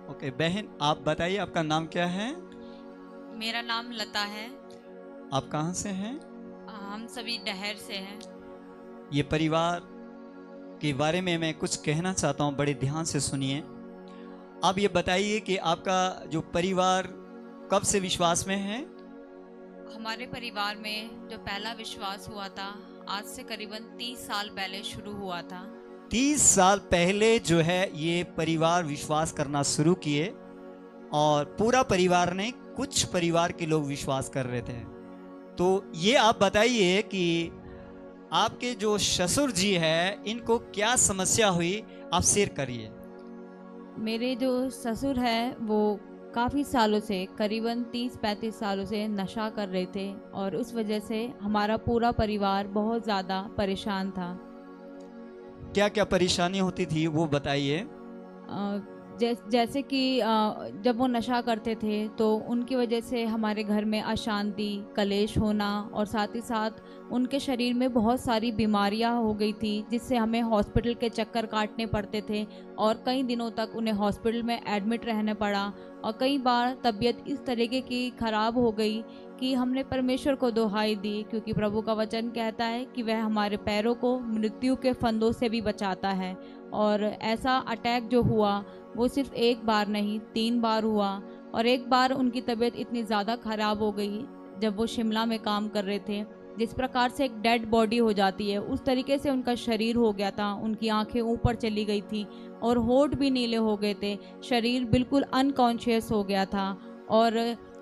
Okay बहन, आप बताइए आपका नाम क्या है? मेरा नाम लता है। आप कहाँ से हैं? हम सभी डहर से हैं। ये परिवार के बारे में मैं कुछ कहना चाहता हूँ, बड़े ध्यान से सुनिए। आप ये बताइए कि आपका जो परिवार कब से विश्वास में है? हमारे परिवार में जो पहला विश्वास हुआ था, आज से करीबन 30 साल पहले शुरू हुआ था। 30 साल पहले जो है ये परिवार विश्वास करना शुरू किए, और पूरा परिवार ने, कुछ परिवार के लोग विश्वास कर रहे थे। तो ये आप बताइए कि आपके जो ससुर जी है, इनको क्या समस्या हुई, आप शेयर करिए। मेरे जो ससुर है वो काफ़ी सालों से, करीबन 30-35 सालों से नशा कर रहे थे, और उस वजह से हमारा पूरा परिवार बहुत ज़्यादा परेशान था। क्या क्या परेशानी होती थी वो बताइए। जैसे कि जब वो नशा करते थे तो उनकी वजह से हमारे घर में अशांति, कलेश होना, और साथ ही साथ उनके शरीर में बहुत सारी बीमारियां हो गई थी, जिससे हमें हॉस्पिटल के चक्कर काटने पड़ते थे, और कई दिनों तक उन्हें हॉस्पिटल में एडमिट रहने पड़ा। और कई बार तबीयत इस तरीके की ख़राब हो गई कि हमने परमेश्वर को दुहाई दी, क्योंकि प्रभु का वचन कहता है कि वह हमारे पैरों को मृत्यु के फंदों से भी बचाता है। और ऐसा अटैक जो हुआ वो सिर्फ एक बार नहीं, 3 बार हुआ। और एक बार उनकी तबीयत इतनी ज़्यादा ख़राब हो गई, जब वो शिमला में काम कर रहे थे, जिस प्रकार से एक डेड बॉडी हो जाती है उस तरीके से उनका शरीर हो गया था। उनकी आंखें ऊपर चली गई थी और होंठ भी नीले हो गए थे, शरीर बिल्कुल अनकॉन्शियस हो गया था। और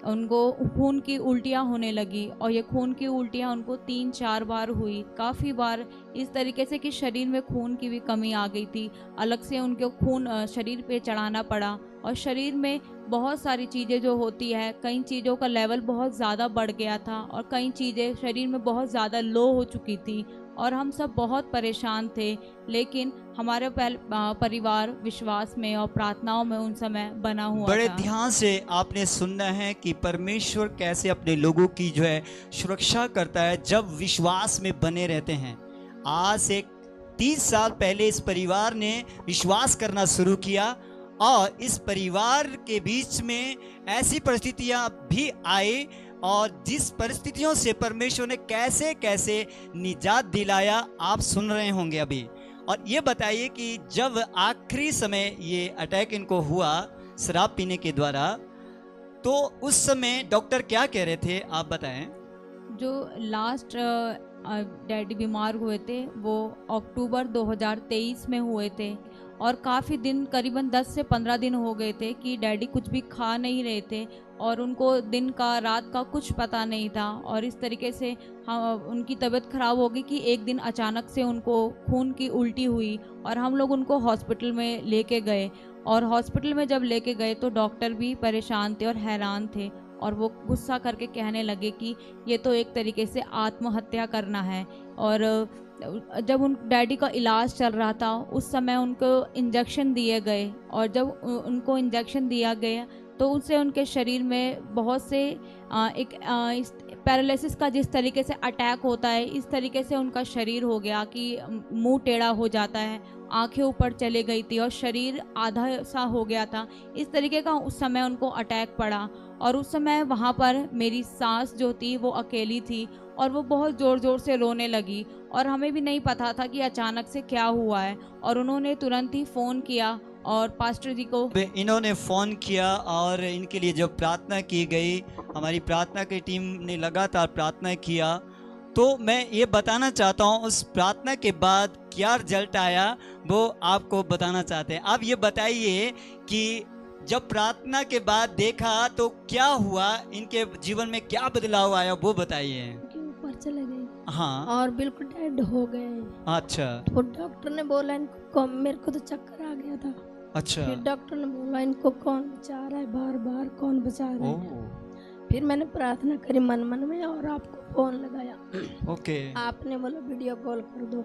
उनको खून की उल्टियाँ होने लगी, और ये खून की उल्टियाँ उनको 3-4 बार हुई, काफ़ी बार इस तरीके से कि शरीर में खून की भी कमी आ गई थी। अलग से उनको खून शरीर पे चढ़ाना पड़ा, और शरीर में बहुत सारी चीज़ें जो होती है, कई चीज़ों का लेवल बहुत ज़्यादा बढ़ गया था, और कई चीज़ें शरीर में बहुत ज़्यादा लो हो चुकी थी, और हम सब बहुत परेशान थे। लेकिन हमारे परिवार विश्वास में और प्रार्थनाओं में उन समय बना हुआ बड़े था। ध्यान से आपने सुनना है कि परमेश्वर कैसे अपने लोगों की जो है सुरक्षा करता है जब विश्वास में बने रहते हैं। आज से 30 साल पहले इस परिवार ने विश्वास करना शुरू किया, और इस परिवार के बीच में ऐसी परिस्थितियां भी आई, और जिस परिस्थितियों से परमेश्वर ने कैसे कैसे निजात दिलाया, आप सुन रहे होंगे अभी। और ये बताइए कि जब आखिरी समय ये अटैक इनको हुआ शराब पीने के द्वारा, तो उस समय डॉक्टर क्या कह रहे थे, आप बताएं। जो लास्ट डैडी बीमार हुए थे वो अक्टूबर 2023 में हुए थे, और काफ़ी दिन, करीबन 10 से 15 दिन हो गए थे कि डैडी कुछ भी खा नहीं रहे थे, और उनको दिन का रात का कुछ पता नहीं था। और इस तरीके से उनकी तबीयत ख़राब हो गई कि एक दिन अचानक से उनको खून की उल्टी हुई, और हम लोग उनको हॉस्पिटल में लेके गए। और हॉस्पिटल में जब लेके गए तो डॉक्टर भी परेशान थे और हैरान थे, और वो गुस्सा करके कहने लगे कि ये तो एक तरीके से आत्महत्या करना है। और जब उन डैडी का इलाज चल रहा था उस समय उनको इंजेक्शन दिए गए, और जब उनको इंजेक्शन दिया गया तो उससे उनके शरीर में बहुत से इस पैरालिसिस का जिस तरीके से अटैक होता है, इस तरीके से उनका शरीर हो गया कि मुंह टेढ़ा हो जाता है, आंखें ऊपर चले गई थी, और शरीर आधा सा हो गया था। इस तरीके का उस समय उनको अटैक पड़ा। और उस समय वहाँ पर मेरी सास जो थी वो अकेली थी, और वो बहुत ज़ोर ज़ोर से रोने लगी, और हमें भी नहीं पता था कि अचानक से क्या हुआ है। और उन्होंने तुरंत ही फ़ोन किया और पास्टर जी को। इन्होंने फ़ोन किया और इनके लिए जब प्रार्थना की गई, हमारी प्रार्थना की टीम ने लगातार प्रार्थना किया। तो मैं ये बताना चाहता हूँ उस प्रार्थना के बाद क्या रिजल्ट आया, वो आपको बताना चाहते हैं। आप ये बताइए कि जब प्रार्थना के बाद देखा तो क्या हुआ, इनके जीवन में क्या बदलाव आया, वो बताइए। के ऊपर चले गए हाँ। और बिल्कुल डेड हो गए। अच्छा। तो डॉक्टर ने बोला इनको मेरे को तो चक्कर आ गया था। अच्छा। फिर डॉक्टर ने बोला इनको कौन बचा रहा है, बार बार कौन बचा रहा है। ओह। फिर मैंने प्रार्थना करी मन मन में और आपको फोन लगाया। ओके। आपने बोला वीडियो कॉल कर दो।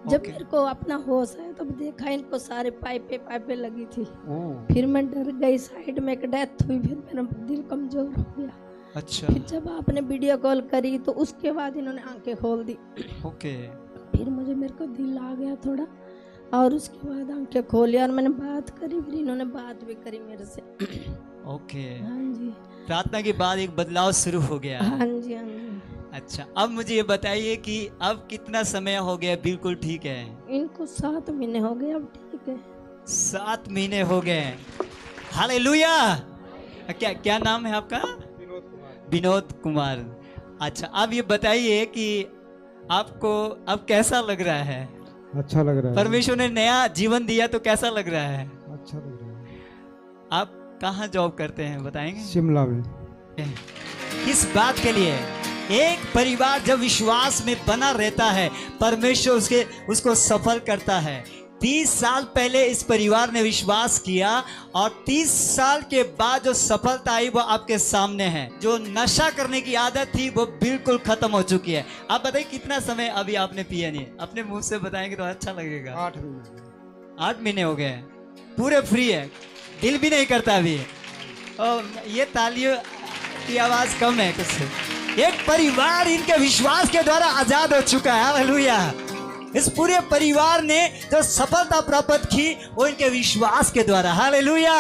जब ओके। मेरे को अपना होश आया तब देखा इनको सारे पाइपें लगी थी। ओह। फिर मैं डर गई, साइड में एक डेथ हुई, फिर मेरा दिल कमजोर हो गया। अच्छा। फिर जब आपने वीडियो कॉल करी तो उसके बाद इन्होंने आंखें खोल दी। ओके। फिर मेरे को दिल आ गया थोड़ा, और उसके बाद आंखें खोली और मैंने बात करी, फिर इन्होंने बात भी करी मेरे से। ओके, हाँ जी, प्रार्थना के बाद एक बदलाव शुरू हो गया। हाँ जी, हाँ जी। अच्छा, अब मुझे ये बताइए कि अब कितना समय हो गया बिल्कुल ठीक है? इनको 7 महीने हो गए, अब ठीक है। 7 महीने हो गए। हालेलुया। क्या क्या नाम है आपका? विनोद कुमार। अच्छा, अब ये बताइए कि आपको अब कैसा लग रहा है? अच्छा लग रहा है। परमेश्वर ने नया जीवन दिया तो कैसा लग रहा है? अच्छा लग रहा है। आप कहाँ जॉब करते हैं बताएंगे? शिमला में। किस बात के लिए? एक परिवार जब विश्वास में बना रहता है, परमेश्वर उसको सफल करता है। 30 साल पहले इस परिवार ने विश्वास किया और 30 साल के बाद जो सफलता आई वो आपके सामने है। जो नशा करने की आदत थी वो बिल्कुल खत्म हो चुकी है। आप बताइए कितना समय अभी आपने पिया नहीं? अपने मुंह से बताएंगे तो अच्छा लगेगा। 8 महीने। 8 महीने हो गए, पूरे फ्री है, दिल भी नहीं करता अभी। और ये तालियों की आवाज कम है कुछ। एक परिवार इनके विश्वास के द्वारा आजाद हो चुका है। हालेलुया। इस पूरे परिवार ने जो सफलता प्राप्त की वो इनके विश्वास के द्वारा। हालेलुया।